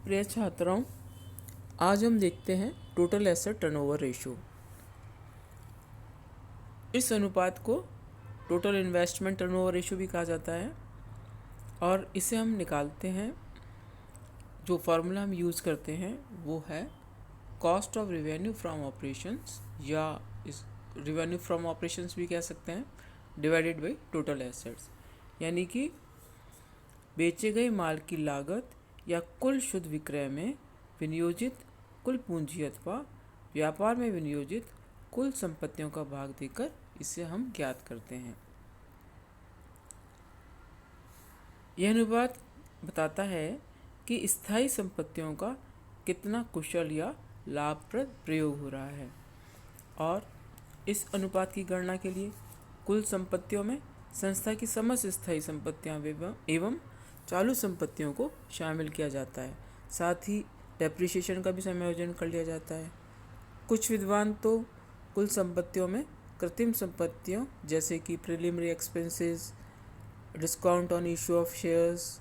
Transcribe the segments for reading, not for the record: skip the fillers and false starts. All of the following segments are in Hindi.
प्रिय छात्रों, आज हम देखते हैं टोटल एसेट टर्नओवर रेशियो। इस अनुपात को टोटल इन्वेस्टमेंट टर्नओवर रेशियो भी कहा जाता है और इसे हम निकालते हैं। जो फार्मूला हम यूज़ करते हैं वो है cost of revenue from operations, या इस रिवेन्यू फ्रॉम ऑपरेशंस भी कह सकते हैं, डिवाइडेड बाई टोटल एसेट्स। यानी कि बेचे गए माल की लागत या कुल शुद्ध विक्रय में विनियोजित कुल पूंजी अथवा व्यापार में विनियोजित कुल संपत्तियों का भाग देकर इसे हम ज्ञात करते हैं। यह अनुपात बताता है कि स्थायी संपत्तियों का कितना कुशल या लाभप्रद प्रयोग हो रहा है, और इस अनुपात की गणना के लिए कुल संपत्तियों में संस्था की समस्त स्थायी संपत्तियां एवं चालू संपत्तियों को शामिल किया जाता है। साथ ही डेप्रिसिएशन का भी समायोजन कर लिया जाता है। कुछ विद्वान तो कुल संपत्तियों में कृत्रिम संपत्तियों जैसे कि preliminary expenses, discount on issue of shares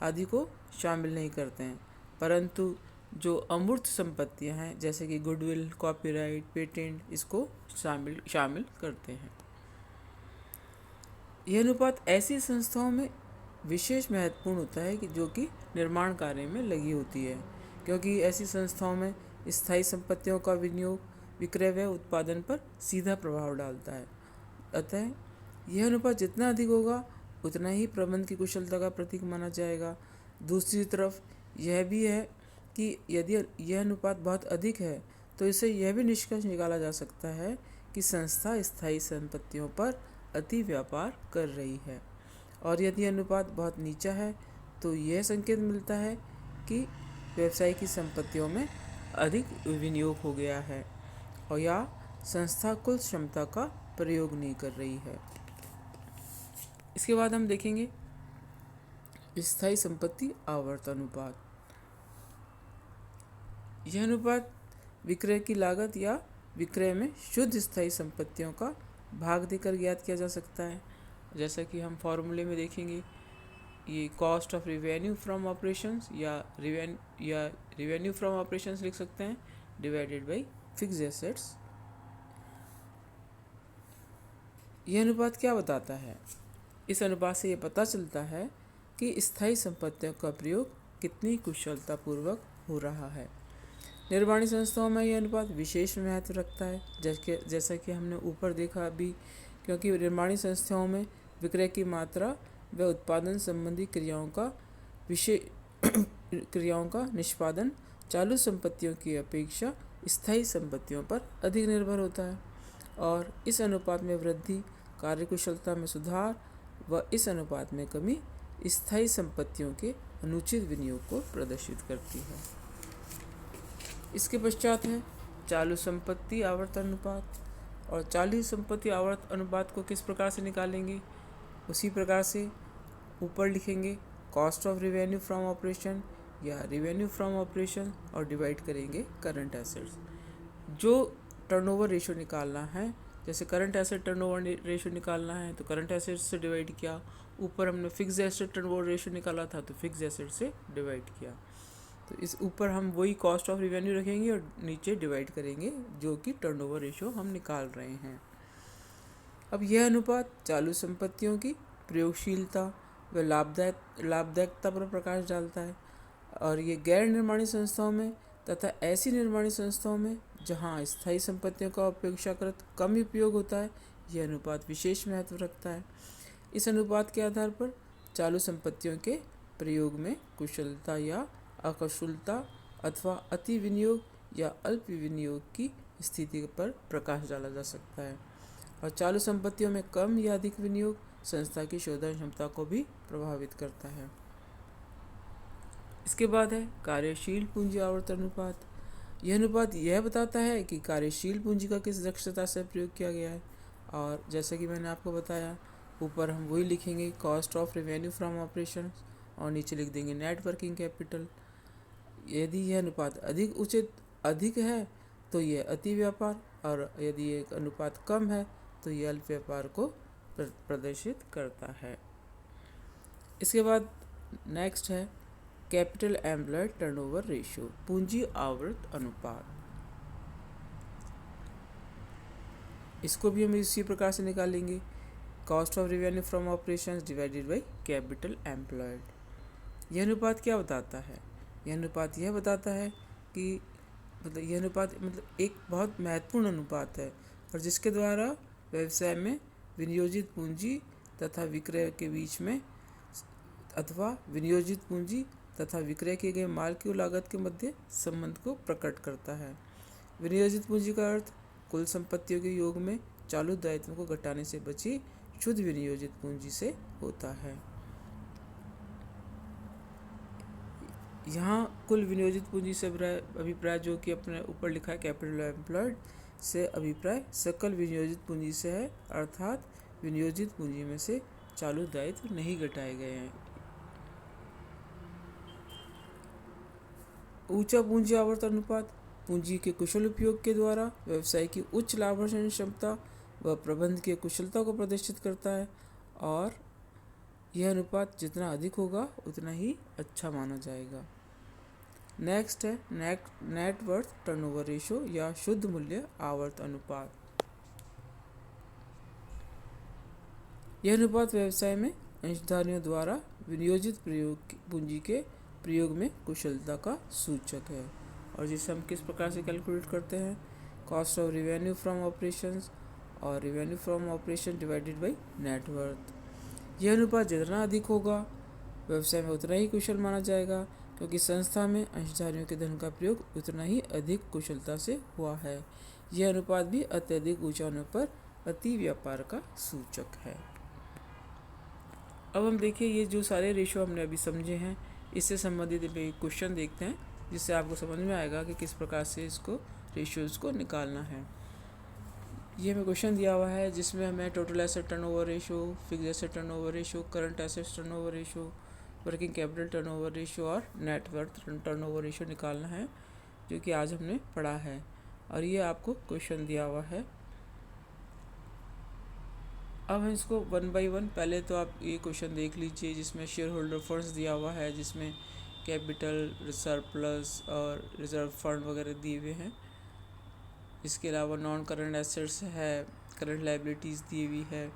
आदि को शामिल नहीं करते हैं, परंतु जो अमूर्त संपत्तियां हैं जैसे कि गुडविल, कॉपीराइट, पेटेंट, इसको शामिल करते हैं। यह अनुपात ऐसी संस्थाओं में विशेष महत्वपूर्ण होता है कि जो कि निर्माण कार्य में लगी होती है, क्योंकि ऐसी संस्थाओं में स्थायी संपत्तियों का विनियोग विक्रय व उत्पादन पर सीधा प्रभाव डालता है। अतः यह अनुपात जितना अधिक होगा उतना ही प्रबंध की कुशलता का प्रतीक माना जाएगा। दूसरी तरफ यह भी है कि यदि यह अनुपात बहुत अधिक है तो इससे यह भी निष्कर्ष निकाला जा सकता है कि संस्था स्थायी संपत्तियों पर अति व्यापार कर रही है, और यदि अनुपात बहुत नीचा है तो यह संकेत मिलता है कि व्यवसाय की संपत्तियों में अधिक विनियोग हो गया है और या संस्था कुल क्षमता का प्रयोग नहीं कर रही है। इसके बाद हम देखेंगे स्थायी संपत्ति आवर्त अनुपात। यह अनुपात विक्रय की लागत या विक्रय में शुद्ध स्थायी संपत्तियों का भाग देकर ज्ञात किया जा सकता है। जैसा कि हम फॉर्मूले में देखेंगे, ये cost of revenue from operations या रिवेन्यू फ्रॉम ऑपरेशंस लिख सकते हैं, डिवाइडेड बाई फिक्स्ड एसेट्स। यह अनुपात क्या बताता है? इस अनुपात से ये पता चलता है कि स्थायी संपत्तियों का प्रयोग कितनी कुशलतापूर्वक हो रहा है। निर्माणी संस्थाओं में यह अनुपात विशेष महत्व रखता है, जैसा कि हमने ऊपर देखा अभी, क्योंकि निर्माणी संस्थाओं में विक्रय की मात्रा व उत्पादन संबंधी क्रियाओं का निष्पादन चालू संपत्तियों की अपेक्षा स्थायी संपत्तियों पर अधिक निर्भर होता है, और इस अनुपात में वृद्धि कार्यकुशलता में सुधार व इस अनुपात में कमी स्थायी संपत्तियों के अनुचित विनियोग को प्रदर्शित करती है। इसके पश्चात है चालू संपत्ति आवर्त अनुपात। और चालू संपत्ति आवर्त अनुपात को किस प्रकार से निकालेंगे? उसी प्रकार से ऊपर लिखेंगे cost of revenue from operation या रिवेन्यू फ्रॉम ऑपरेशन और डिवाइड करेंगे करंट एसेट्स। जो टर्नओवर रेशियो निकालना है, जैसे करंट एसेट टर्नओवर रेशियो निकालना है तो करंट एसेट से डिवाइड किया, ऊपर हमने फिक्स्ड एसेट टर्नओवर रेशियो निकाला था तो फिक्स्ड एसेट से डिवाइड किया। तो इस ऊपर हम वही कॉस्ट ऑफ रिवेन्यू रखेंगे और नीचे डिवाइड करेंगे जो कि टर्नओवर रेशियो हम निकाल रहे हैं। अब यह अनुपात चालू संपत्तियों की प्रयोगशीलता व लाभदायकता पर प्रकाश डालता है, और ये गैर निर्माणी संस्थाओं में तथा ऐसी निर्माणी संस्थाओं में जहां स्थायी संपत्तियों का अपेक्षाकृत कम उपयोग होता है यह अनुपात विशेष महत्व रखता है। इस अनुपात के आधार पर चालू संपत्तियों के प्रयोग में कुशलता या अकुशलता अथवा अति विनियोग या अल्प विनियोग की स्थिति पर प्रकाश डाला जा सकता है, और चालू संपत्तियों में कम या अधिक विनियोग संस्था की शोधन क्षमता को भी प्रभावित करता है। इसके बाद है कार्यशील पूंजी आवर्त अनुपात। यह अनुपात यह बताता है कि कार्यशील पूंजी का किस दक्षता से प्रयोग किया गया है, और जैसा कि मैंने आपको बताया ऊपर हम वही लिखेंगे cost of revenue from operation और नीचे लिख देंगे नेट वर्किंग कैपिटल। यदि यह अनुपात अधिक है तो यह अति व्यापार, और यदि यह अनुपात कम है तो यह अल्प व्यापार को प्रदर्शित करता है। इसके बाद नेक्स्ट है कैपिटल एम्प्लॉयड टर्नओवर रेशियो, पूंजी आवर्त अनुपात। इसको भी हम इसी प्रकार से निकालेंगे, cost of revenue from operations divided by capital employed. यह अनुपात क्या बताता है? यह अनुपात यह बताता है कि यह अनुपात एक बहुत महत्वपूर्ण अनुपात है और जिसके द्वारा व्यवसाय में विनियोजित पूंजी तथा विक्रय के बीच में अथवा विनियोजित पूंजी तथा विक्रय किए गए माल की लागत के मध्य संबंध को प्रकट करता है। विनियोजित पूंजी का अर्थ कुल संपत्तियों के योग में चालू दायित्वों को घटाने से बची शुद्ध विनियोजित पूंजी से होता है। यहाँ कुल विनियोजित पूंजी से अभिप्राय जो कि अपने ऊपर लिखा है कैपिटल एम्प्लॉयड से अभिप्राय सकल विनियोजित पूंजी से है, अर्थात विनियोजित पूंजी में से चालू दायित्व नहीं घटाए गए हैं। ऊंचा पूंजी आवर्त अनुपात पूंजी के कुशल उपयोग के द्वारा व्यवसाय की उच्च लाभार्जन क्षमता व प्रबंध की कुशलता को प्रदर्शित करता है और यह अनुपात जितना अधिक होगा उतना ही अच्छा माना जाएगा। नेक्स्ट है नेट वर्थ टर्नओवर रेशियो या शुद्ध मूल्य आवर्त अनुपात। यह अनुपात व्यवसाय में अंशधारियों द्वारा विनियोजित पूंजी के प्रयोग में कुशलता का सूचक है और जिसे हम किस प्रकार से कैलकुलेट करते हैं, cost of revenue from operations और revenue from operation divided by net worth. यह अनुपात जितना अधिक होगा व्यवसाय में उतना ही कुशल माना जाएगा क्योंकि संस्था में अंशधारियों के धन का प्रयोग उतना ही अधिक कुशलता से हुआ है। यह अनुपात भी अत्यधिक ऊंचा होने पर अति व्यापार का सूचक है। अब हम देखिए ये जो सारे रेशियो हमने अभी समझे हैं इससे संबंधित एक क्वेश्चन देखते हैं जिससे आपको समझ में आएगा कि किस प्रकार से इसको रेशियोज़ को निकालना है। ये हमें क्वेश्चन दिया हुआ है जिसमें हमें total asset turnover ratio, fixed asset turnover ratio, current assets turnover ratio, working capital turnover ratio और नेट वर्थ टर्नओवर रेशियो निकालना है जो कि आज हमने पढ़ा है और ये आपको क्वेश्चन दिया हुआ है। अब हम इसको वन बाय वन, पहले तो आप ये क्वेश्चन देख लीजिए जिसमें शेयर होल्डर फंड्स दिया हुआ है जिसमें कैपिटल, सरप्लस और रिजर्व फंड वगैरह दिए हुए हैं। इसके अलावा नॉन करंट एसेट्स है, करंट लाइबिलिटीज़ दी हुई है,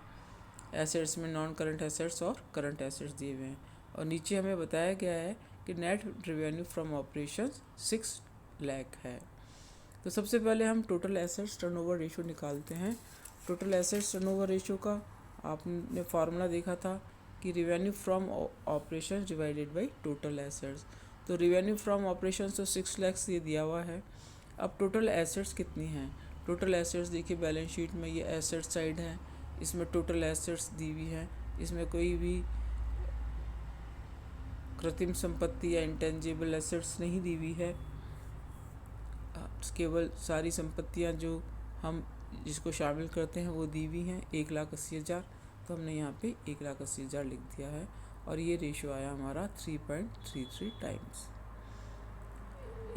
एसेट्स में नॉन करंट एसेट्स और करंट एसेट्स दिए हुए हैं और नीचे हमें बताया गया है कि net revenue from operations 6 lakh है। तो सबसे पहले हम टोटल एसेट्स टर्नओवर रेशियो निकालते हैं। टोटल एसेट्स टर्नओवर रेशियो का आपने फार्मूला देखा था कि revenue from operations divided by total assets. तो रेवेन्यू फ्रॉम ऑपरेशंस तो 6 लाख ये दिया हुआ है। अब टोटल एसेट्स कितनी हैं? टोटल एसेट्स देखिए बैलेंस शीट में ये एसेट साइड है, इसमें टोटल एसेट्स दी हुई है, इसमें कोई भी कृत्रिम संपत्ति या इंटेंजिबल एसेट्स नहीं दी हुई है, केवल सारी संपत्तियां जो हम जिसको शामिल करते हैं वो दी हुई हैं 1,80,000। तो हमने यहाँ पे 1,80,000 लिख दिया है और ये रेशियो आया हमारा 3.33 टाइम्स।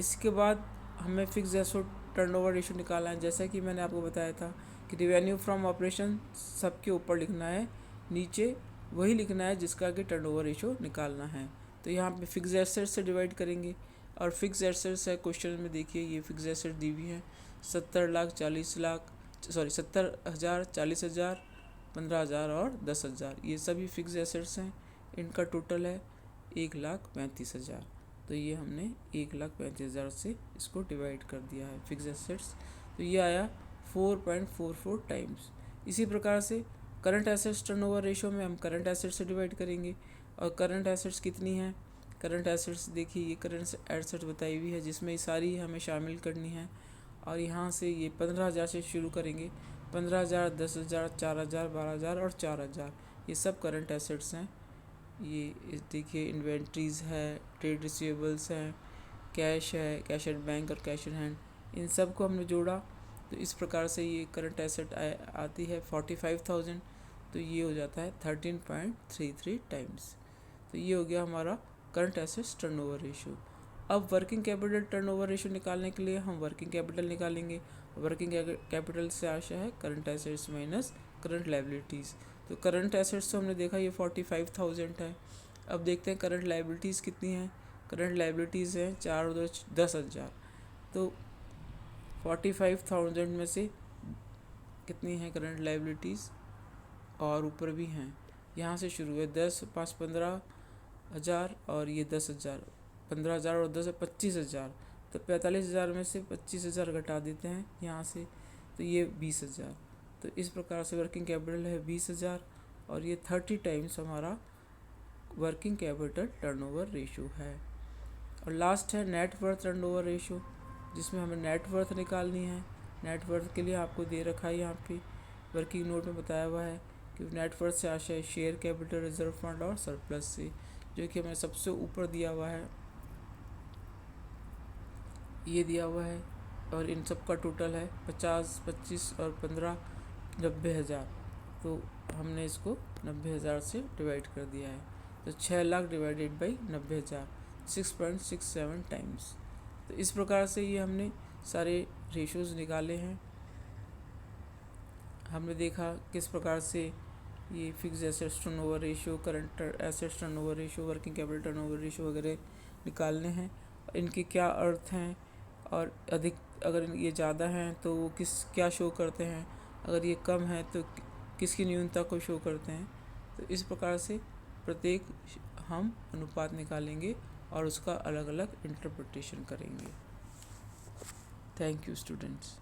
इसके बाद हमें फिक्स्ड एसेट टर्नओवर रेशियो निकालना है। जैसा कि मैंने आपको बताया था कि रेवेन्यू फ्रॉम ऑपरेशन सबके ऊपर लिखना है, नीचे वही लिखना है जिसका कि टर्नओवर रेशियो निकालना है। तो यहाँ पे फिक्स्ड एसेट से डिवाइड करेंगे और फिक्स्ड एसेट्स है क्वेश्चन में, देखिए ये फिक्स्ड एसेट दी हुई है 70,00,000, 70,000, 40,000, 15,000 और 10,000, ये सभी फिक्स्ड एसेट्स हैं। इनका टोटल है 1,35,000। तो ये हमने 1,35,000 से इसको डिवाइड कर दिया है फिक्स्ड एसेट्स, तो ये आया 4.44 टाइम्स। इसी प्रकार से करंट एसेट्स टर्नओवर रेशियो में हम करंट एसेट्स से डिवाइड करेंगे और करंट एसेट्स कितनी है? करंट एसेट्स देखिए ये करंट एसेट्स बताई हुई है जिसमें सारी हमें शामिल करनी है और यहाँ से ये 15,000 से शुरू करेंगे। 15,000, 10,000, 4,000, 12,000 और 4,000 ये सब करंट एसेट्स हैं। ये देखिए इन्वेंट्रीज़ है, ट्रेड रिसीवेबल्स हैं, कैश है, कैश एट बैंक और कैश इन हैंड, इन सब को हमने जोड़ा तो इस प्रकार से ये करंट एसेट आती है 45,000। तो ये हो जाता है 13.33 टाइम्स। तो ये हो गया हमारा करंट एसेट्स टर्नओवर रेशियो। अब वर्किंग कैपिटल टर्नओवर रेशियो निकालने के लिए हम वर्किंग कैपिटल निकालेंगे। वर्किंग कैपिटल से आशा है current assets minus current liabilities. तो करंट एसेट्स तो हमने देखा ये 45,000 है। अब देखते हैं करंट लाइबिलिटीज़ कितनी है। करंट लाइबिलिटीज़ हैं 4 और 10,000, तो 45,000 में से कितनी हैं करंट लाइबिलिटीज़, और ऊपर भी हैं। यहाँ से शुरू है 10, 5, 15,000 और ये 10,000, 15,000 और 10 25,000, तो 45,000 में से 25,000 घटा देते हैं यहाँ से, तो ये 20,000। तो इस प्रकार से वर्किंग कैपिटल है 20,000, और ये 30 टाइम्स हमारा वर्किंग कैपिटल टर्नओवर रेशियो है। और लास्ट है नेट वर्थ टर्नओवर रेशियो, जिसमें हमें नेट वर्थ निकालनी है। नेट वर्थ के लिए आपको दे रखा है यहाँ पे वर्किंग नोट में बताया हुआ है कि नेट वर्थ से आशय शेयर कैपिटल, रिजर्व फंड और सरप्लस से, जो कि हमें सबसे ऊपर दिया हुआ है, ये दिया हुआ है। और इन सब का टोटल है 50, 25 और 15, 90,000। तो हमने इसको 90,000 से डिवाइड कर दिया है, तो 6 लाख डिवाइडेड बाई 90,000, 6.67 टाइम्स। तो इस प्रकार से ये हमने सारे रेशोज़ निकाले हैं। हमने देखा किस प्रकार से ये fix assets turnover ratio, current assets turnover ratio, working capital turnover ratio वगैरह निकालने हैं, इनके क्या अर्थ हैं, और अधिक अगर ये ज़्यादा हैं तो वो क्या शो करते हैं, अगर ये कम है तो किसकी न्यूनता को शो करते हैं। तो इस प्रकार से प्रत्येक हम अनुपात निकालेंगे और उसका अलग अलग इंटरप्रिटेशन करेंगे। Thank you students.